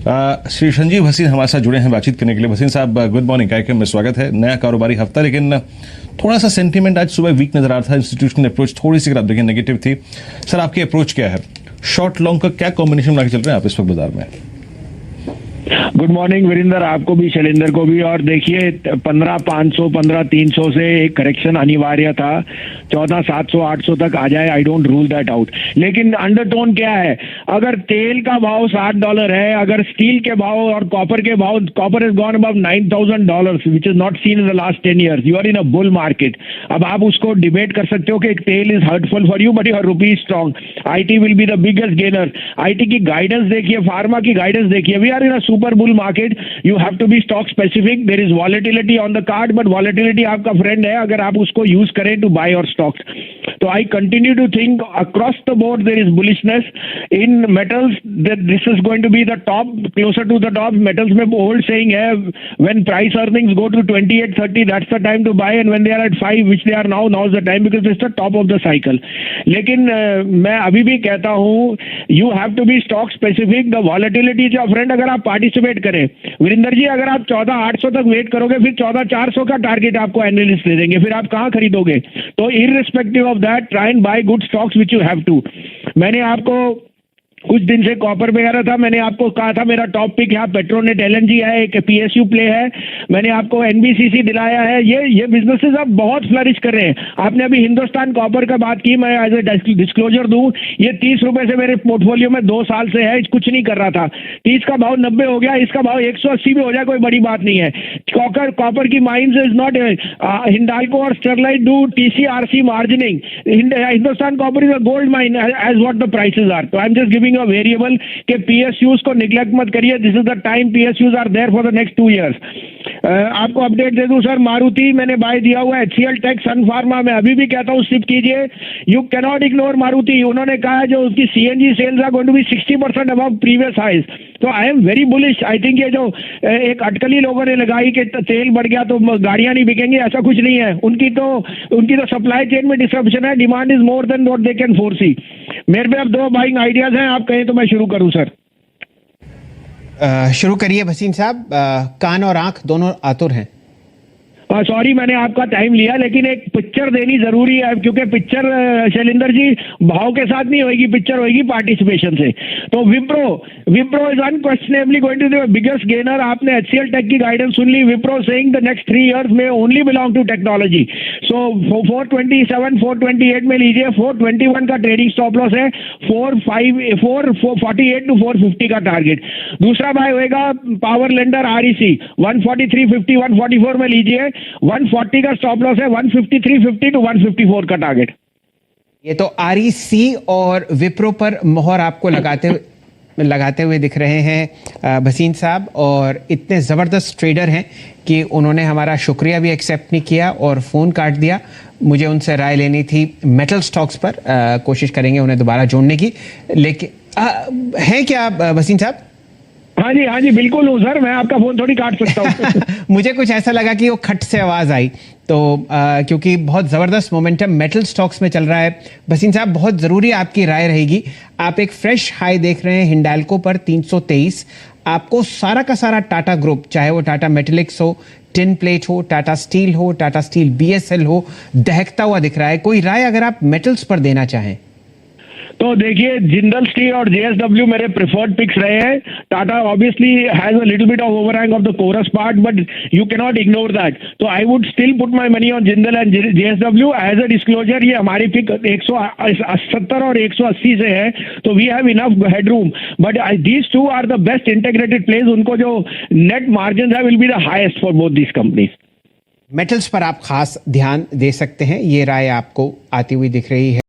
श्री संजीव भसीन हमारे साथ जुड़े हैं बातचीत करने के लिए। भसीन साहब, गुड मॉर्निंग, कार्यक्रम में स्वागत है। नया कारोबारी हफ्ता, लेकिन थोड़ा सा सेंटीमेंट आज सुबह वीक नजर आ रहा था। इंस्टीट्यूशनल अप्रोच थोड़ी सी आप देखें नेगेटिव थी। सर, आपकी अप्रोच क्या है? शॉर्ट लॉन्ग का क्या कॉम्बिनेशन बना के चल रहे हैं आप इस वक्त बाजार में? गुड मॉर्निंग वीरेंद्र, आपको भी, शैलेंद्र को भी। और देखिए 15,500 15,300 से एक करेक्शन अनिवार्य था। 14,700 800 तक आ जाए, I don't rule that out. लेकिन अंडरटोन क्या है? अगर तेल का भाव $60 है, अगर स्टील के भाव और कॉपर के भाव, copper is gone above $9,000 which is not seen in the last 10 years, you are in a bull market. अब आप उसको डिबेट कर सकते हो कि तेल is hurtful for you but your rupee strong. IT will be the biggest gainer. IT की guidance देखिए, फार्मा की गाइडेंस देखिए। We are in a super bull market. You have to be stock specific. There is volatility on the card, but volatility आपका friend है अगर आप उसको use करें टू बाय और स्टॉक्स। तो I continue to think across the board there is bullishness in metals, that this is going to be the top, closer to the top. Metals में old saying है, when price earnings go to 28-30 that's the time to buy, and when they are at 5 which they are now is the time because it's the top of the cycle. लेकिन मैं अभी भी कहता हूं, you have to be stock specific. The volatility is your friend. अगर आप participate करें वीरेंद्र जी, अगर आप 14,800 तक वेट करोगे, फिर 14,400 का टारगेट आपको एनालिस्ट दे देंगे, फिर आप कहां खरीदोगे? तो irrespective of that, try and buy good stocks which you have to. मैंने आपको कुछ दिन से कॉपर वगैरह था, मैंने आपको कहा था मेरा टॉप पिक है पेट्रोनेट एलएनजी है, एक पीएसयू प्ले है। मैंने आपको एनबीसीसी दिलाया है। ये बिजनेसेस अब बहुत फ्लरिश कर रहे हैं। आपने अभी हिंदुस्तान कॉपर का बात की, मैं एज ए डिस्क्लोजर दूं, ये 30 रुपए से मेरे पोर्टफोलियो में 2 साल से है, कुछ नहीं कर रहा था। 30 का भाव 90 हो गया, इसका भाव 180 भी हो जाए कोई बड़ी बात नहीं है। कॉपर की माइंस इज नॉट, हिंडाल्को और Sterlite do TCRC margining. Hindustan Copper is a gold mine as what the prices are. तो I am just giving a variable के PSUs को निगलेक्ट मत करिए। This is the time, PSUs are there for the next 2 years। आपको update दे दूं sir, Maruti मैंने bye दिया हुआ है, HCL टेक, सन फार्मा। मैं अभी भी कहता हूं सिप कीजिए। You can not ignore Maruti. उन्होंने कहा है जो उसकी CNG sales are going to be 60% above previous highs. तो I am very bullish. I think ये जो एक अटकली लोगों ने लगाई कि तेल बढ़ गया तो गाड़ियां नहीं बिकेंगी, ऐसा कुछ नहीं है। उनकी तो सप्लाई चेन में डिस्ट्रप्शन है। Demand is more than what they can foresee. मेरे पे अब 2 बाइंग आइडियाज हैं, आप कहें तो मैं शुरू करूं सर। शुरू करिए भसीन साहब। कान और आंख दोनों आतुर हैं। सॉरी मैंने आपका टाइम लिया, लेकिन एक पिक्चर देनी जरूरी है, क्योंकि पिक्चर शैलेंद्र जी भाव के साथ नहीं होगी, पिक्चर होगी पार्टिसिपेशन से। तो Wipro is unquestionably going to the biggest gainer. आपने HCL टेक की गाइडेंस सुन ली। Wipro saying the next 3 years में only belong to technology. So 427 428 में लीजिए। 421 का ट्रेडिंग स्टॉप लॉस है। 448 to 450 का टारगेट। दूसरा बाय होएगा पावर लेंडर REC, 143.50 144 में लीजिए। 140 का स्टॉप लॉस है। 153.50 to 154 का टारगेट। ये तो REC और विप्रो पर मोहर आपको लगाते हुए दिख रहे हैं भसीन साहब, और इतने ज़बरदस्त ट्रेडर हैं कि उन्होंने हमारा शुक्रिया भी एक्सेप्ट नहीं किया और फ़ोन काट दिया। मुझे उनसे राय लेनी थी मेटल स्टॉक्स पर। कोशिश करेंगे उन्हें दोबारा जोड़ने की, लेकिन हैं क्या भसीन साहब? हाँ जी बिल्कुल हूँ सर, मैं आपका फोन थोड़ी काट सकता हूँ। मुझे कुछ ऐसा लगा कि वो खट से आवाज आई, तो क्योंकि बहुत ज़बरदस्त मोमेंटम मेटल स्टॉक्स में चल रहा है। भसीन साहब, बहुत ज़रूरी आपकी राय रहेगी। आप एक फ्रेश हाई देख रहे हैं हिंडाल्को पर 323। आपको सारा का सारा टाटा ग्रुप, चाहे वो टाटा मेटेलिक्स हो, टिन प्लेट हो, टाटा स्टील हो, टाटा स्टील BSL हो, दहकता हुआ दिख रहा है। कोई राय अगर आप मेटल्स पर देना चाहें? तो देखिए, जिंदल स्टील और JSW मेरे प्रेफर्ड पिक्स रहे हैं। Tata obviously has a little bit of overhang of the Corus part, but you can not ignore that. तो I would still put my money on Jindal and JSW। As a disclosure, ये हमारी pick 170 और 180 से है, तो we have enough headroom. But these two are the best integrated place. उनको जो net margin है will be the highest for both these companies. Metals पर आप खास ध्यान दे सकते हैं, ये राय आपको आती हुई दिख रही है।